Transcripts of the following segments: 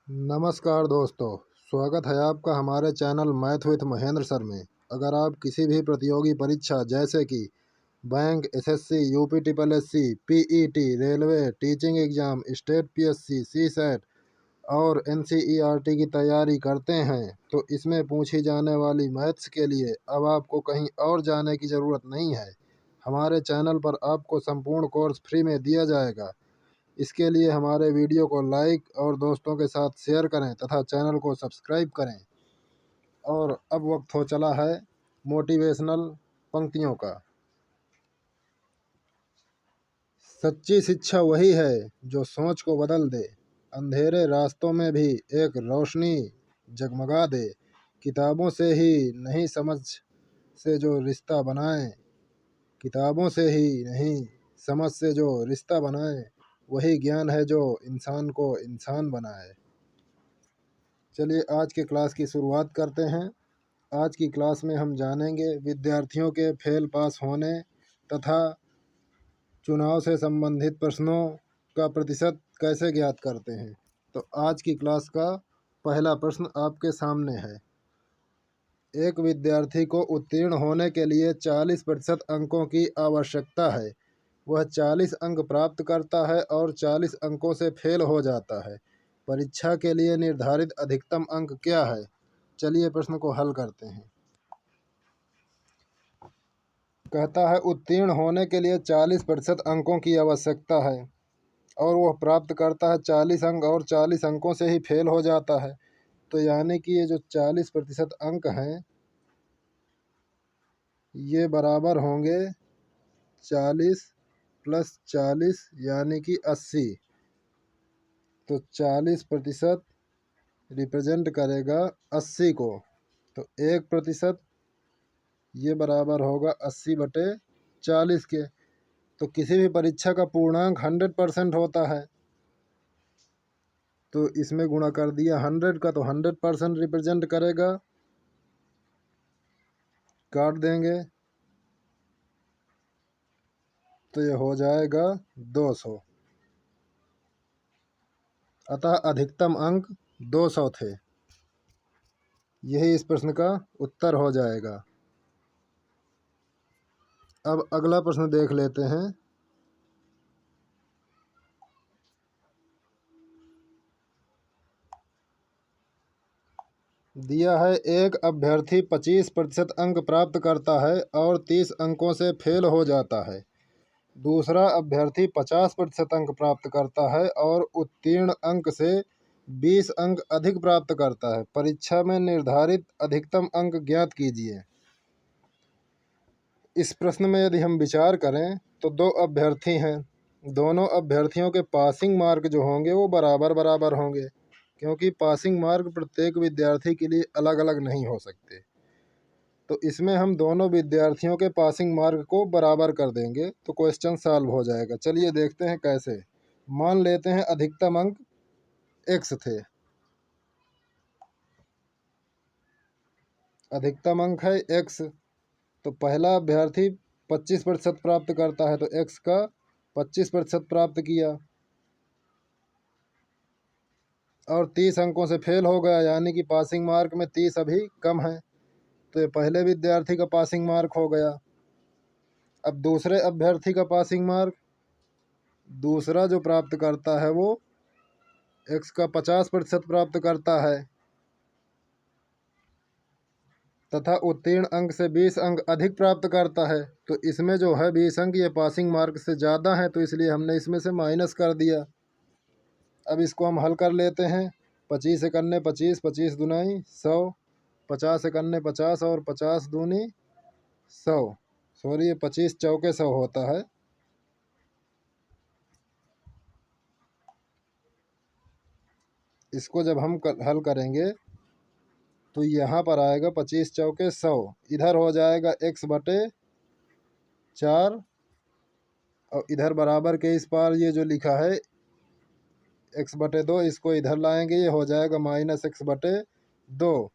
नमस्कार दोस्तों, स्वागत है आपका हमारे channel math with Mahendra sir में। अगर आप किसी भी प्रतियोगी परीक्षा जैसे कि bank, SSC, UP triple SC, PET, railway, teaching exam, state PSC, CSAT और एनसीईआरटी की तैयारी करते हैं तो इसमें पूछी जाने वाली मैथ्स के लिए अब आपको कहीं और जाने की ज़रूरत नहीं है। हमारे चैनल पर आपको संपूर्ण कोर्स फ्री में दिया जाएगा। इसके लिए हमारे वीडियो को लाइक और दोस्तों के साथ शेयर करें तथा चैनल को सब्सक्राइब करें। और अब वक्त हो चला है मोटिवेशनल पंक्तियों का। सच्ची शिक्षा वही है जो सोच को बदल दे, अंधेरे रास्तों में भी एक रोशनी जगमगा दे। किताबों से ही नहीं समझ से जो रिश्ता बनाए, किताबों से ही नहीं समझ से जो रिश्ता बनाए, वही ज्ञान है जो इंसान को इंसान बनाए। चलिए आज के क्लास की शुरुआत करते हैं। आज की क्लास में हम जानेंगे विद्यार्थियों के फेल पास होने तथा चुनाव से संबंधित प्रश्नों का प्रतिशत कैसे ज्ञात करते हैं। तो आज की क्लास का पहला प्रश्न आपके सामने है। एक विद्यार्थी को उत्तीर्ण होने के लिए 40% अंकों की आवश्यकता है। वह 40 अंक प्राप्त करता है और 40 अंकों से फेल हो जाता है। परीक्षा के लिए निर्धारित अधिकतम अंक क्या है? चलिए प्रश्न को हल करते हैं। कहता है उत्तीर्ण होने के लिए 40% अंकों की आवश्यकता है और वह प्राप्त करता है 40 अंक और 40 अंकों से ही फेल हो जाता है। तो यानी कि ये जो 40% अंक हैं ये बराबर होंगे 40 + 40 यानी कि 80। तो 40% रिप्रेजेंट करेगा 80 को। तो 1% ये बराबर होगा 80/40 के। तो किसी भी परीक्षा का पूर्णांक 100% होता है, तो इसमें गुणा कर दिया 100 का, तो 100% रिप्रेजेंट करेगा। काट देंगे तो ये हो जाएगा 200। अतः अधिकतम अंक 200 थे। यही इस प्रश्न का उत्तर हो जाएगा। अब अगला प्रश्न देख लेते हैं। दिया है एक अभ्यर्थी 25% अंक प्राप्त करता है और 30 अंकों से फेल हो जाता है। दूसरा अभ्यर्थी 50% अंक प्राप्त करता है और उत्तीर्ण अंक से 20 अंक अधिक प्राप्त करता है। परीक्षा में निर्धारित अधिकतम अंक ज्ञात कीजिए। इस प्रश्न में यदि हम विचार करें तो दो अभ्यर्थी हैं। दोनों अभ्यर्थियों के पासिंग मार्क जो होंगे वो बराबर बराबर होंगे, क्योंकि पासिंग मार्क प्रत्येक विद्यार्थी के लिए अलग अलग नहीं हो सकते। तो इसमें हम दोनों विद्यार्थियों के पासिंग मार्क को बराबर कर देंगे तो क्वेश्चन सॉल्व हो जाएगा। चलिए देखते हैं कैसे। मान लेते हैं अधिकतम अंक x थे। अधिकतम अंक है x, तो पहला अभ्यर्थी 25% प्राप्त करता है तो x का 25% प्राप्त किया और 30 अंकों से फेल हो गया, यानी कि पासिंग मार्क में 30 अभी कम है, तो ये पहले विद्यार्थी का पासिंग मार्क हो गया। अब दूसरे अभ्यर्थी का पासिंग मार्क, दूसरा जो प्राप्त करता है वो x का 50% प्राप्त करता है तथा उत्तीर्ण अंक से 20 अंक अधिक प्राप्त करता है। तो इसमें जो है 20 अंक ये पासिंग मार्क से ज़्यादा है, तो इसलिए हमने इसमें से माइनस कर दिया। अब इसको हम हल कर लेते हैं। 25 एक अन्य 25, 25 दूनी 100, 50 एक अन्य 50 और 50 दूनी 100। सॉरी, ये 25 चौके 100 होता है। इसको जब हम हल करेंगे तो यहाँ पर आएगा 25 चौके 100, इधर हो जाएगा x/4 और इधर बराबर के इस पार ये जो लिखा है x/2, इसको इधर लाएंगे, ये हो जाएगा -x/2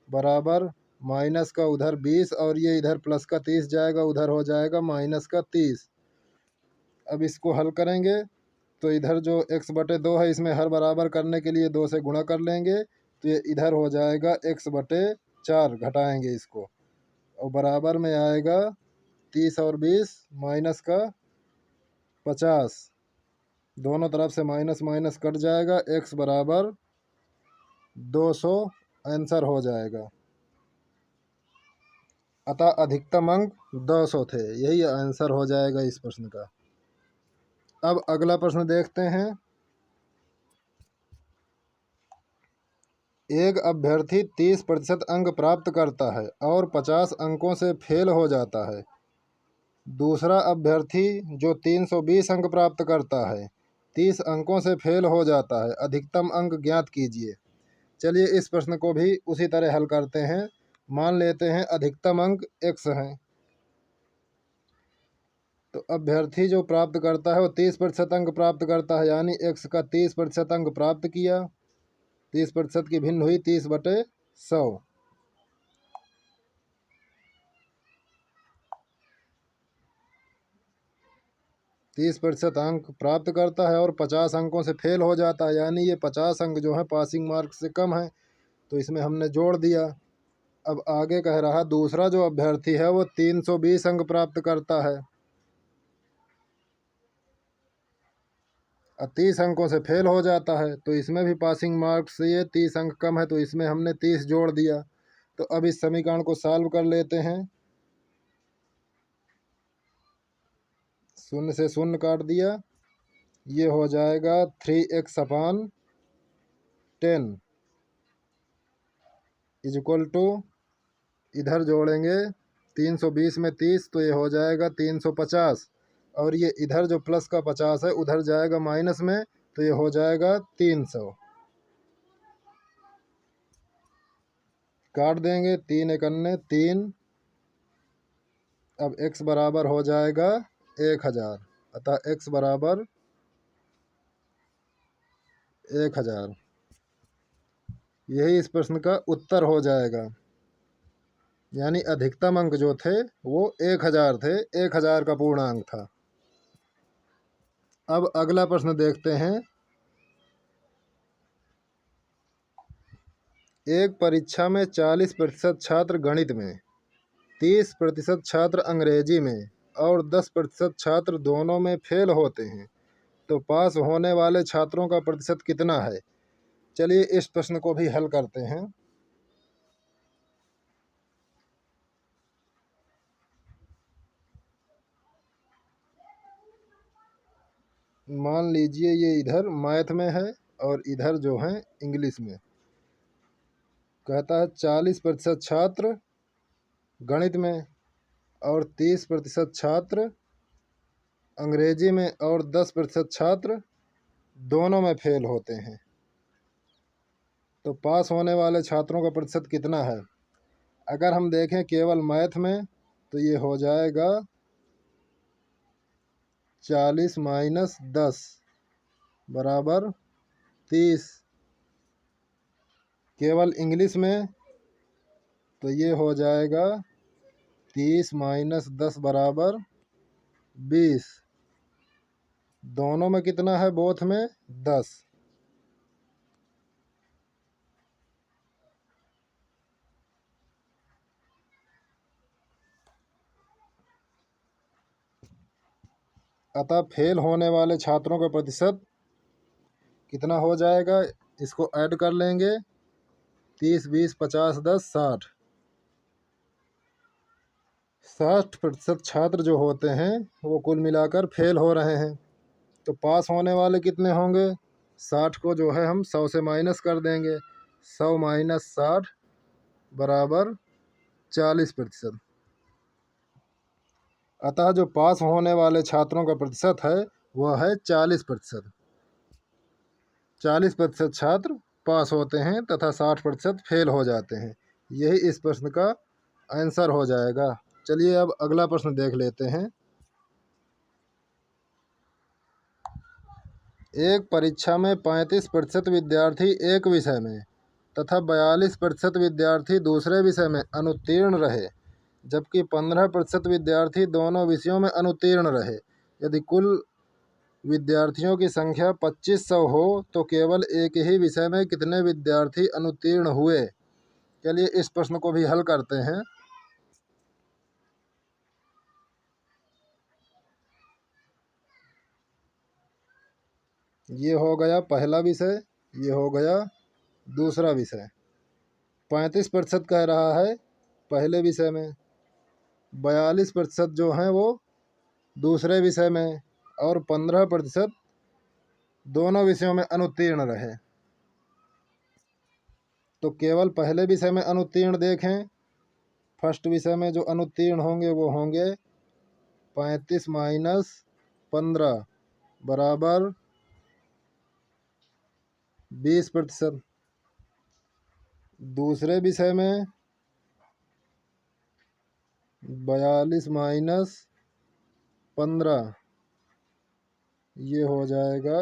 बराबर माइनस का उधर 20 और ये इधर प्लस का 30 जाएगा, उधर हो जाएगा माइनस का 30। अब इसको हल करेंगे तो इधर जो x/2 है इसमें हर बराबर करने के लिए 2 से गुणा कर लेंगे, तो ये इधर हो जाएगा x/4, घटाएंगे इसको, और बराबर में आएगा 30 और 20 माइनस का 50, दोनों तरफ से माइनस माइनस कट जाएगा, x बराबर 200 आंसर हो जाएगा। अतः अधिकतम अंक 200 थे, यही आंसर हो जाएगा इस प्रश्न का। अब अगला प्रश्न देखते हैं। एक अभ्यर्थी 30% अंक प्राप्त करता है और 50 अंकों से फेल हो जाता है। दूसरा अभ्यर्थी जो 320 अंक प्राप्त करता है, 30 अंकों से फेल हो जाता है। अधिकतम अंक ज्ञात कीजिए। चलिए इस प्रश्न को भी उसी तरह हल करते हैं। मान लेते हैं अधिकतम अंक x हैं, तो अभ्यर्थी जो प्राप्त करता है वो 30% अंक प्राप्त करता है, यानी x का 30% अंक प्राप्त किया। 30% की भिन्न हुई 30/100। 30% अंक प्राप्त करता है और 50 अंकों से फेल हो जाता है, यानी ये 50 अंक जो है पासिंग मार्क से कम है, तो इसमें हमने जोड़ दिया। अब आगे कह रहा दूसरा जो अभ्यर्थी है वो 320 अंक प्राप्त करता है और 30 अंकों से फेल हो जाता है, तो इसमें भी पासिंग मार्क्स से ये 30 अंक कम है, तो इसमें हमने 30 जोड़ दिया। तो अब इस समीकरण को सॉल्व कर लेते हैं। शून्य से शून्य काट दिया, ये हो जाएगा 3x/10 इज इक्वल टू, इधर जोड़ेंगे 320 में 30, तो ये हो जाएगा 350, और ये इधर जो प्लस का 50 है उधर जाएगा माइनस में, तो ये हो जाएगा 300। काट देंगे, 3 एकन्ने 3। अब x बराबर हो जाएगा 1000, अतः x बराबर 1000। यही इस प्रश्न का उत्तर हो जाएगा, यानी अधिकतम अंक जो थे वो 1000 थे, 1000 का पूर्णांक था। अब अगला प्रश्न देखते हैं। एक परीक्षा में 40% छात्र गणित में, 30% छात्र अंग्रेजी में और 10% छात्र दोनों में फेल होते हैं, तो पास होने वाले छात्रों का प्रतिशत कितना है? चलिए इस प्रश्न को भी हल करते हैं। मान लीजिए ये इधर मैथ में है और इधर जो है इंग्लिश में। कहता है 40% छात्र गणित में और 30% छात्र अंग्रेजी में और 10% छात्र दोनों में फेल होते हैं, तो पास होने वाले छात्रों का प्रतिशत कितना है? अगर हम देखें केवल मैथ में, तो ये हो जाएगा 40 माइनस 10 बराबर 30। केवल इंग्लिश में तो ये हो जाएगा 30 माइनस 10 बराबर 20। दोनों में कितना है? बोथ में 10। अतः फेल होने वाले छात्रों का प्रतिशत कितना हो जाएगा? इसको ऐड कर लेंगे, 30 20 50 10 60। 60% छात्र जो होते हैं वो कुल मिलाकर फेल हो रहे हैं, तो पास होने वाले कितने होंगे? 60 को जो है हम 100 से माइनस कर देंगे, 100 माइनस 60 बराबर 40%। अतः जो पास होने वाले छात्रों का प्रतिशत है वह है 40%। 40% छात्र पास होते हैं तथा 60% फेल हो जाते हैं। यही इस प्रश्न का आंसर हो जाएगा। चलिए अब अगला प्रश्न देख लेते हैं। एक परीक्षा में 35% विद्यार्थी एक विषय में तथा 42% विद्यार्थी दूसरे विषय में अनुत्तीर्ण रहे, जबकि 15% विद्यार्थी दोनों विषयों में अनुत्तीर्ण रहे। यदि कुल विद्यार्थियों की संख्या 2500 हो तो केवल एक ही विषय में कितने विद्यार्थी अनुत्तीर्ण हुए। चलिए इस प्रश्न को भी हल करते हैं। ये हो गया पहला विषय, ये हो गया दूसरा विषय। 35% कह रहा है पहले विषय में, 42% जो हैं वो दूसरे विषय में, और 15% दोनों विषयों में अनुत्तीर्ण रहे। तो केवल पहले विषय में अनुत्तीर्ण देखें। फर्स्ट विषय में जो अनुत्तीर्ण होंगे वो होंगे 35 माइनस 15 बराबर 20%। दूसरे विषय में 42 माइनस 15, ये हो जाएगा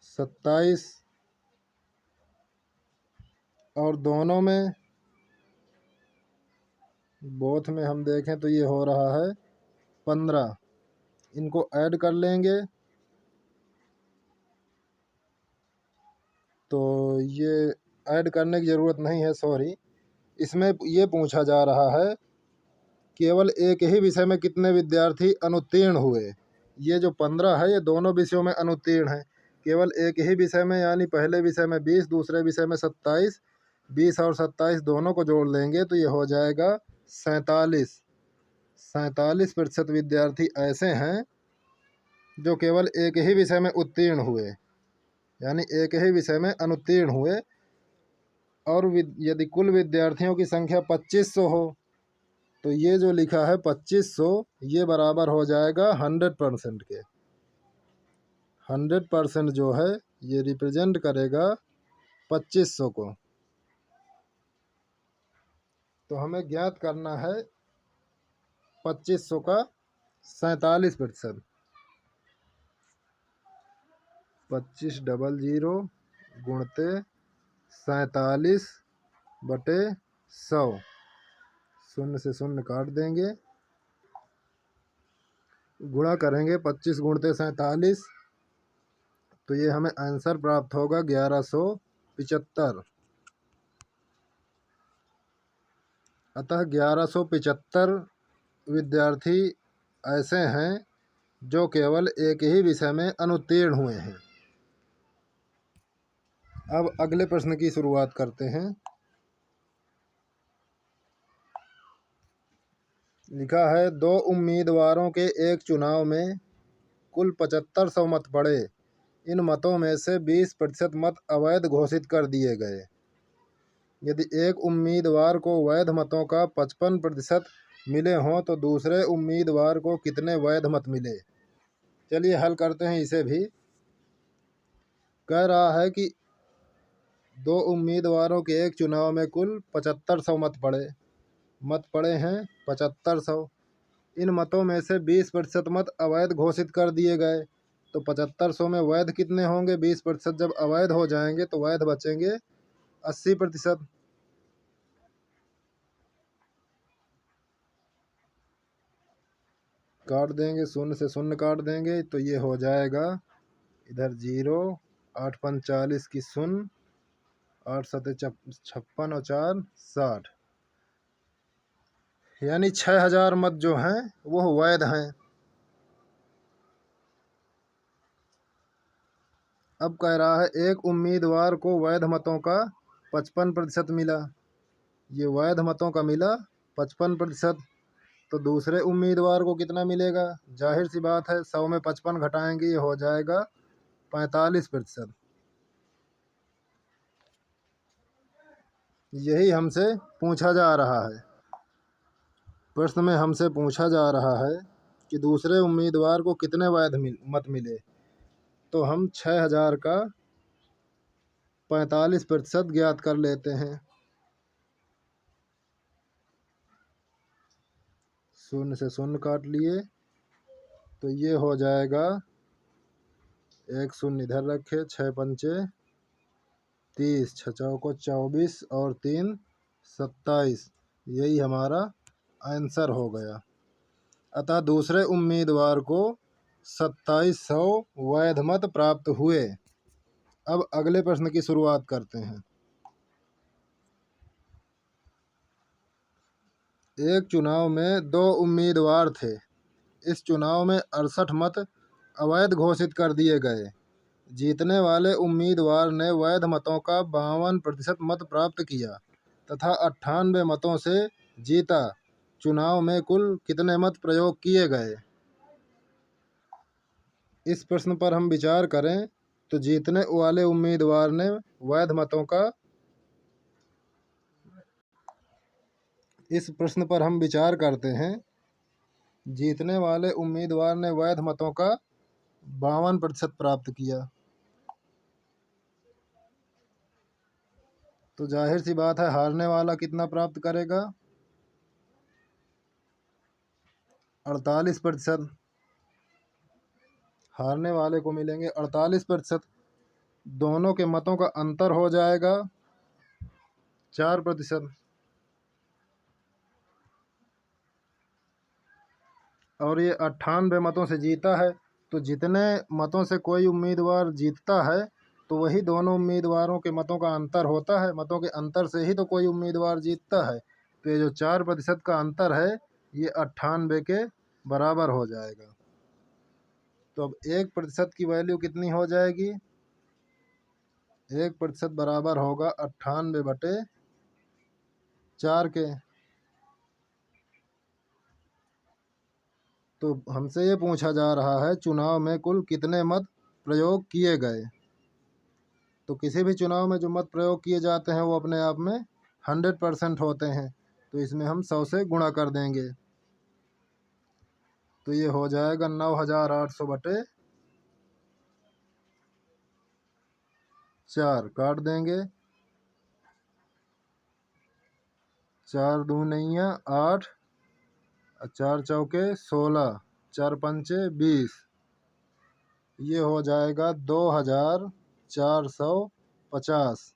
27, और दोनों में बोथ में हम देखें तो ये हो रहा है 15। इनको ऐड कर लेंगे तो ये ऐड करने की ज़रूरत नहीं है, सॉरी। इसमें ये पूछा जा रहा है केवल एक ही विषय में कितने विद्यार्थी अनुत्तीर्ण हुए। ये जो 15 है ये दोनों विषयों में अनुत्तीर्ण है। केवल एक ही विषय में यानी पहले विषय में 20, दूसरे विषय में 27, 20 और 27 दोनों को जोड़ लेंगे तो ये हो जाएगा 47। 47% विद्यार्थी ऐसे हैं जो केवल एक ही विषय में उत्तीर्ण हुए, यानी एक ही विषय में अनुत्तीर्ण हुए। और यदि कुल विद्यार्थियों की संख्या 2500 हो तो ये जो लिखा है 2500, ये बराबर हो जाएगा 100% के। 100% जो है ये रिप्रेजेंट करेगा 2500 को। तो हमें ज्ञात करना है 2500 का 47%। 2500 गुणते 47 बटे 100, शून्य से शून्य काट देंगे, गुणा करेंगे 25 गुणते 47, तो ये हमें आंसर प्राप्त होगा 1175। अतः 1175 विद्यार्थी ऐसे हैं जो केवल एक ही विषय में अनुत्तीर्ण हुए हैं। अब अगले प्रश्न की शुरुआत करते हैं। लिखा है 2 उम्मीदवारों के एक चुनाव में कुल 7500 मत पड़े। इन मतों में से 20% मत अवैध घोषित कर दिए गए। यदि एक उम्मीदवार को वैध मतों का 55% मिले हों तो दूसरे उम्मीदवार को कितने वैध मत मिले। चलिए हल करते हैं इसे भी। कह रहा है कि 2 उम्मीदवारों के एक चुनाव में कुल 7500 मत पड़े हैं 7500। इन मतों में से 20% मत अवैध घोषित कर दिए गए। तो 7500 में वैध कितने होंगे। 20% जब अवैध हो जाएंगे तो वैध बचेंगे 80%। काट देंगे, शून्य से शून्य काट देंगे तो ये हो जाएगा इधर 0, 8 5 40 की शून्य, 8 7 56 और 4 60, यानी 6000 मत जो हैं वो वैध हैं। अब कह रहा है एक उम्मीदवार को वैध मतों का 55% मिला। ये वैध मतों का मिला 55%, तो दूसरे उम्मीदवार को कितना मिलेगा। जाहिर सी बात है 100 में 55 घटाएंगे ये हो जाएगा 45%। यही हमसे पूछा जा रहा है। प्रश्न में हमसे पूछा जा रहा है कि दूसरे उम्मीदवार को कितने वैध मत मिले। तो हम 6000 का 45% ज्ञात कर लेते हैं। शून्य से शून्य काट लिए तो ये हो जाएगा, एक शून्य इधर रखे, 6 पंचे 30, 6 चौको 24 और 3 27। यही हमारा आंसर हो गया। अतः दूसरे उम्मीदवार को 2700 वैध मत प्राप्त हुए। अब अगले प्रश्न की शुरुआत करते हैं। एक चुनाव में 2 उम्मीदवार थे। इस चुनाव में 68 मत अवैध घोषित कर दिए गए। जीतने वाले उम्मीदवार ने वैध मतों का 52% मत प्राप्त किया तथा 98 मतों से जीता। चुनाव में कुल कितने मत प्रयोग किए गए? इस प्रश्न पर हम विचार करें तो जीतने वाले उम्मीदवार ने वैध मतों का इस प्रश्न पर हम विचार करते हैं। जीतने वाले उम्मीदवार ने वैध मतों का 52% प्राप्त किया। तो जाहिर सी बात है हारने वाला कितना प्राप्त करेगा? 48%। हारने वाले को मिलेंगे 48%। दोनों के मतों का अंतर हो जाएगा 4%। और ये 98 मतों से जीता है। तो जितने मतों से कोई उम्मीदवार जीतता है तो वही दोनों उम्मीदवारों के मतों का अंतर होता है। मतों के अंतर से ही तो कोई उम्मीदवार जीतता है। तो ये जो 4% का अंतर है ये 98 के बराबर हो जाएगा। तो अब 1% की वैल्यू कितनी हो जाएगी? 1% बराबर होगा 98/4 के। तो हमसे ये पूछा जा रहा है चुनाव में कुल कितने मत प्रयोग किए गए। तो किसी भी चुनाव में जो मत प्रयोग किए जाते हैं वो अपने आप में 100% होते हैं। तो इसमें हम 100 से गुणा कर देंगे। तो ये हो जाएगा 9800/4 काट देंगे। 4 दूनी नैया 8, 4 चौके 16, 4 पंचे 20। ये हो जाएगा 2450।